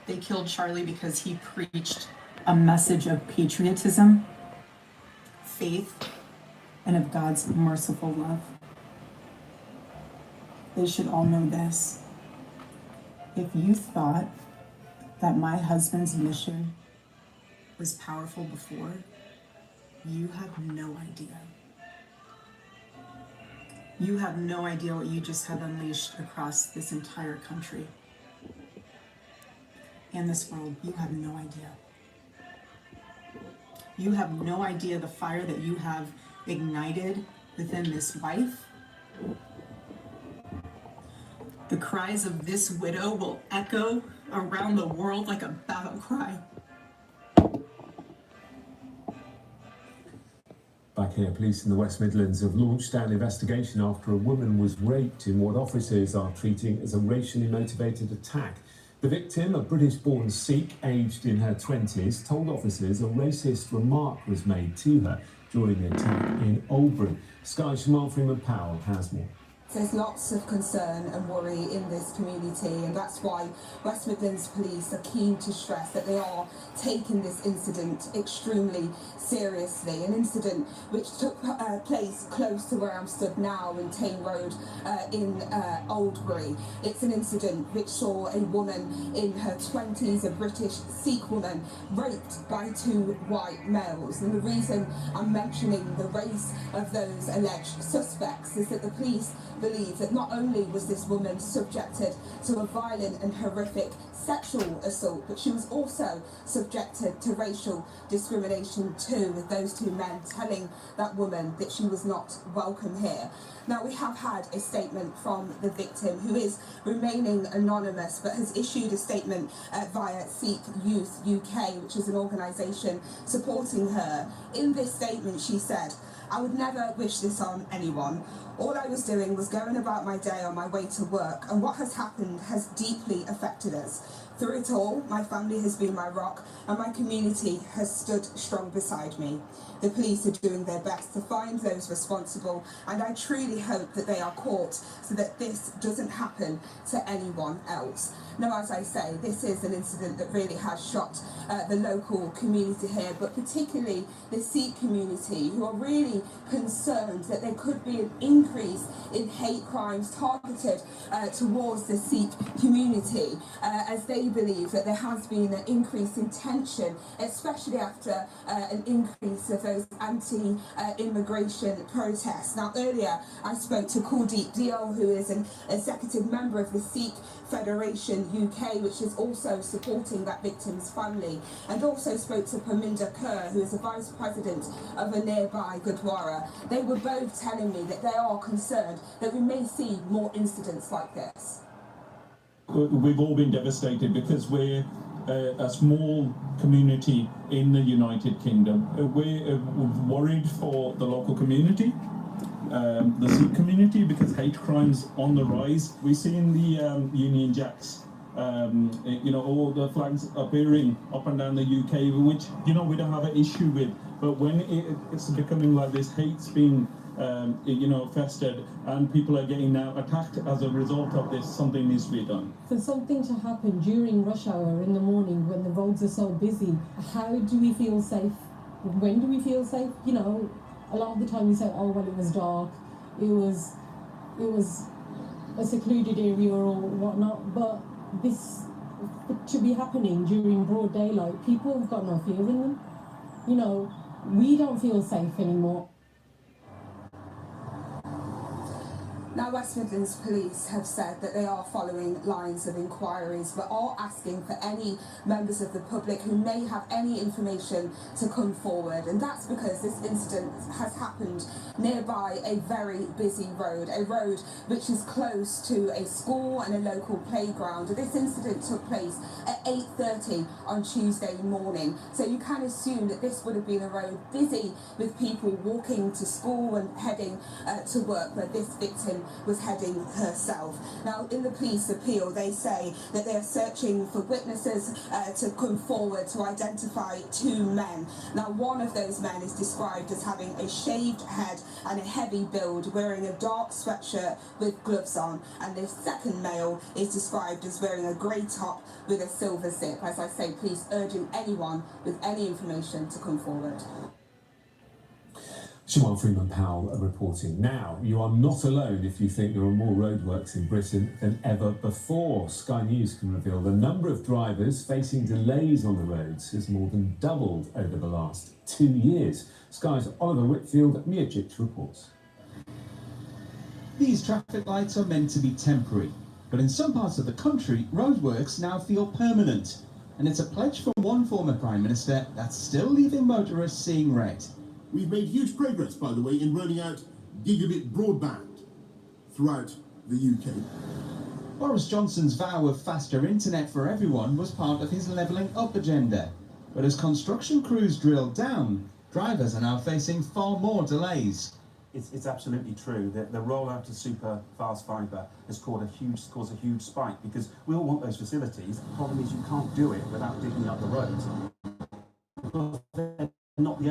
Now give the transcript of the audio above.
They killed Charlie because he preached a message of patriotism, faith, and of God's merciful love. They should all know this. If you thought that my husband's mission was powerful before, you have no idea. You have no idea what you just have unleashed across this entire country and this world. You have no idea. You have no idea the fire that you have ignited within this wife. The cries of this widow will echo around the world like a battle cry. Back here, police in the West Midlands have launched an investigation after a woman was raped in what officers are treating as a racially motivated attack. The victim, a British-born Sikh aged in her 20s, told officers a racist remark was made to her during the attack in Oldbury. Sky's Jamal Freeman-Powell has more. There's lots of concern and worry in this community, and that's why West Midlands Police are keen to stress that they are taking this incident extremely seriously. An incident which took place close to where I'm stood now in Tame Road in Oldbury. It's an incident which saw a woman in her 20s, a British Sikh woman, raped by two white males. And the reason I'm mentioning the race of those alleged suspects is that the police believe that not only was this woman subjected to a violent and horrific sexual assault, but she was also subjected to racial discrimination too, with those two men telling that woman that she was not welcome here. Now, we have had a statement from the victim, who is remaining anonymous, but has issued a statement via Sikh Youth UK, which is an organisation supporting her. In this statement, she said, "I would never wish this on anyone. All I was doing was going about my day on my way to work, and what has happened has deeply affected us. Through it all, my family has been my rock, and my community has stood strong beside me. The police are doing their best to find those responsible, and I truly hope that they are caught so that this doesn't happen to anyone else." Now, as I say, this is an incident that really has shocked the local community here, but particularly the Sikh community, who are really concerned that there could be an increase in hate crimes targeted towards the Sikh community, as they believe that there has been an increase in tension, especially after an increase of those anti-immigration protests. Now, earlier I spoke to Kuldeep Deol, who is an executive member of the Sikh Federation UK, which is also supporting that victim's family, and also spoke to Parminder Kaur, who is a vice president of a nearby Gurdwara. They were both telling me that they are concerned that we may see more incidents like this. We've all been devastated because we're a small community in the United Kingdom. We're worried for the local community, the Sikh community, because hate crimes on the rise. We see in the Union Jacks, all the flags appearing up and down the UK, which, we don't have an issue with. But when it's becoming like this, hate's being festered, and people are getting now attacked as a result of this, something needs to be done. For something to happen during rush hour in the morning when the roads are so busy, how do we feel safe? When do we feel safe? A lot of the time we say, oh, well, it was dark, it was a secluded area or whatnot, but this to be happening during broad daylight, people have got no fear in them. We don't feel safe anymore. Now, West Midlands Police have said that they are following lines of inquiries, but are asking for any members of the public who may have any information to come forward. And that's because this incident has happened nearby a very busy road, a road which is close to a school and a local playground. This incident took place at 8:30 on Tuesday morning. So you can assume that this would have been a road busy with people walking to school and heading to work, where this victim woman was heading herself. Now, in the police appeal, they say that they are searching for witnesses to come forward to identify 2 men. Now, one of those men is described as having a shaved head and a heavy build, wearing a dark sweatshirt with gloves on, and the second male is described as wearing a grey top with a silver zip. As I say, police urging anyone with any information to come forward. Siobhan Freeman-Powell reporting. Now, you are not alone if you think there are more roadworks in Britain than ever before. Sky News can reveal the number of drivers facing delays on the roads has more than doubled over the last 2 years. Sky's Oliver Whitfield-Miocic reports. These traffic lights are meant to be temporary, but in some parts of the country, roadworks now feel permanent. And it's a pledge from one former Prime Minister that's still leaving motorists seeing red. We've made huge progress, by the way, in rolling out gigabit broadband throughout the UK. Boris Johnson's vow of faster internet for everyone was part of his levelling up agenda. But as construction crews drill down, drivers are now facing far more delays. It's absolutely true that the rollout of super fast fibre has caused a huge spike, because we all want those facilities. The problem is you can't do it without digging up the roads. Because they're not the